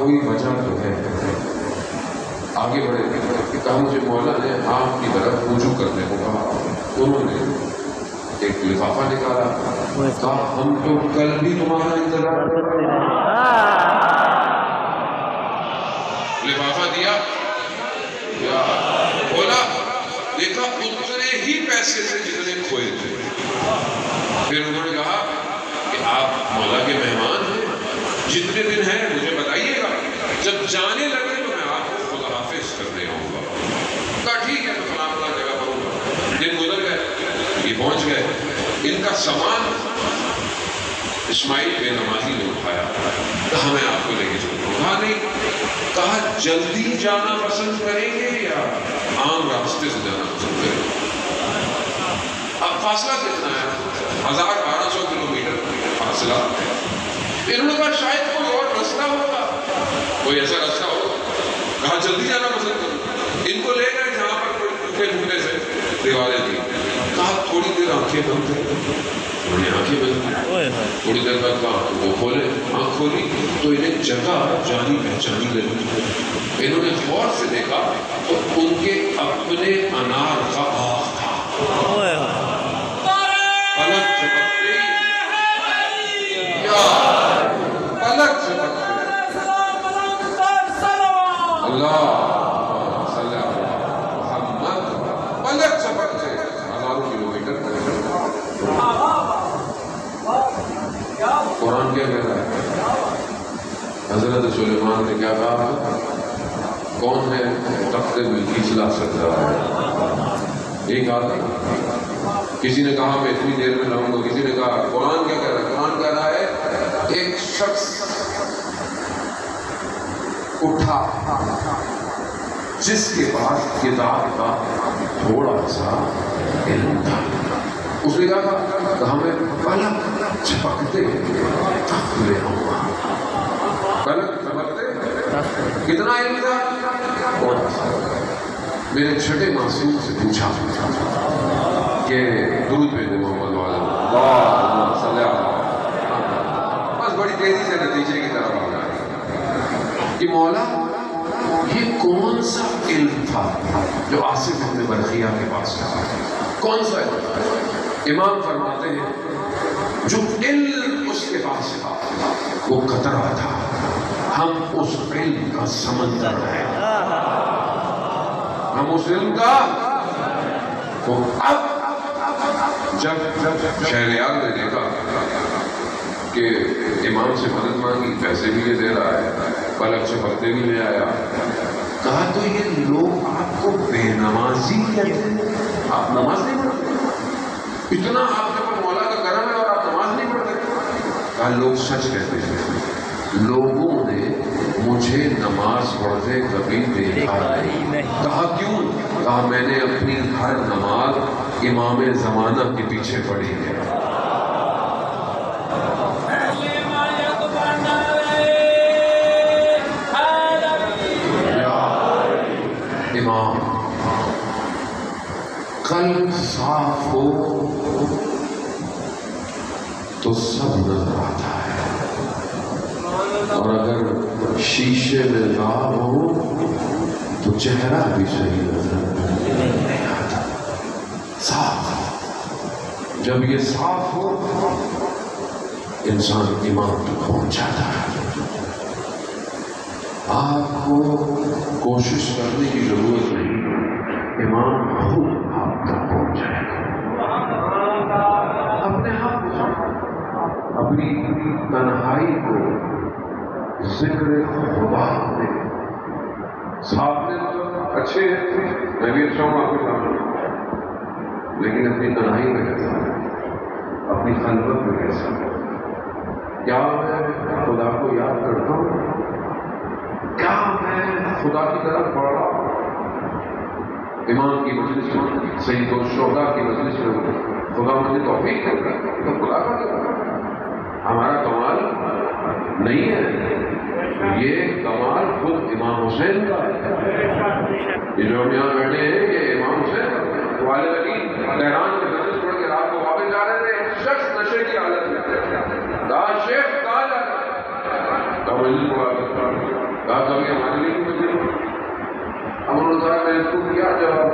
کوئی وجہ تو ہے. آگے بڑھے کہ کہا مجھے مولا نے آپ کی طرف رجوع کرنے کو کہا. انہوں نے ایک لفافہ نکالا, کہا ہم تو کل بھی تمہارا انتظار کر رہے ہیں. لفافہ دیا, بولا دیکھا اتنے ہی پیسے سے جتنے کھوئے تھے. پھر انہوں نے کہا کہ آپ مولا کے مہمان ہیں, جتنے دن ہیں مجھے بتائیے گا, جب جانے لگے تو میں آپ کو خدا حافظ کرنے آؤں گا. کہا ٹھیک ہے میں فلاں فلاں جگہ پر ہوں گا. دن گزر گئے, یہ پہنچ گئے. ان کا سامان اسماعیل بے نمازی نے اٹھایا. کہا میں آپ کو لے کے چلتا ہوں. کہا نہیں. کہا جلدی جانا پسند کریں گے یا عام راستے سے جانا پسند کریں گے؟ اب فاصلہ کتنا ہے؟ 1200 کلومیٹر فاصلہ. انہوں نے کہا شاید کوئی اور رستہ ہوگا, کوئی ایسا رستہ ہوگا. کہا جلدی جانا پسند کریں. ان کو لے گئے جہاں پر کوئی ٹوٹے ٹوٹے سے دیواریں تھیں. کہا تھوڑی دیر آنکھیں بند کریں. انہوں نے آنکھیں بند کی. تھوڑی دیر بعد کہا وہ کھولے. آنکھ کھولی تو انہیں جگہ جانی پہچانی لگی. انہوں نے غور سے دیکھا تو ان کے اپنے انار کا باغ تھا. پلک جھپکتے پلک جھپکتے اللہ صلی اللہ محمد, پلک جھپکتے ہزاروں کلومیٹر. قرآن کیا کہہ رہا ہے؟ حضرت سلیمان نے کیا کہا؟ کون ہے تخت بلقیس لا سکتا ہے؟ ایک آدمی. کسی نے کہا میں اتنی دیر میں لاؤں گا, کسی نے کہا. قرآن کیا کہہ رہا ہے؟ قرآن کہہ رہا ہے ایک شخص اٹھا جس کے پاس کتاب کا تھوڑا سا علم تھا. اس نے کہا ہمیں پلک جھپکتے تخت لے آؤں گا. پلک جھپکتے کتنا علم تھا؟ میرے چھٹے معصوم سے پوچھا کہ درود بھیجے محمد اللہ صلی اللہ علیہ وسلم. بس بڑی تیزی سے نتیجے کی طرف آ گیا کہ مولا یہ کون سا علم تھا جو آصف ابن برقیہ کے پاس تھا؟ کون سا علم؟ امام فرماتے ہیں جو علم اس کے پاس تھا وہ قطرہ تھا, ہم اس علم کا سمندر ہیں. ہم اس علم کا وہ. اب جب شہریار نے دیکھا کہ امام سے مدد مانگی, پیسے بھی یہ دے رہا ہے, پلک سے پردے بھی لے آیا, کہا تو یہ لوگ آپ کو بے نمازی کہتے ہیں, آپ نماز نہیں پڑھتے, اتنا آپ کے پر مولا کا کرم ہے اور آپ نماز نہیں پڑھتے. کہا لوگ سچ کہتے ہیں, لوگوں نے مجھے نماز پڑھتے کبھی دیکھا نہیں. کہا کیوں؟ کہا میں نے اپنی ہر نماز امام زمانہ کے پیچھے پڑھی ہے. امام قلب صاف ہو تو سب نظر آتا ہے, اور اگر شیشے میں غاب ہو تو چہرہ بھی صحیح نظر نہیں آتا. صاف, جب یہ صاف ہو انسان ایمان تک پہنچ جاتا ہے. آپ کو کوشش کرنے کی ضرورت نہیں, ایمان خود آپ تک پہنچ جائے گا. اپنے آپ اپنی تنہائی کو ذکر خدا میں صاحب نے تو اچھے ہیں, میں بھی اچھا ہوں آپ کے سامنے, لیکن اپنی تنہائی میں کیسا ہے, اپنی خلوت میں کیسا ہے؟ کیا میں خدا کو یاد کرتا ہوں؟ کیا میں خدا کی طرف بڑھ رہا ہوں؟ امام کی مجلس میں, سید الشہداء کی مجلس میں خدا مجھے توفیق کر رہا ہے تو خدا کا کیا؟ ہمارا کمال نہیں ہے, یہ کمال خود امام حسین کا ہے. یہ جو ہم یہاں بیٹھے ہیں یہ امام حسین والد علی تہران کے مجلس چھوڑ کے رات کو واپس جا رہے تھے, ایک شخص نشے کی حالت میں کہا شیخ کہاں جا رہے ہیں؟ مجلس کو واپس کہا کبھی ہمارے لیے بھی بچے۔ اب انہوں نے کہا میں اس کو کیا جواب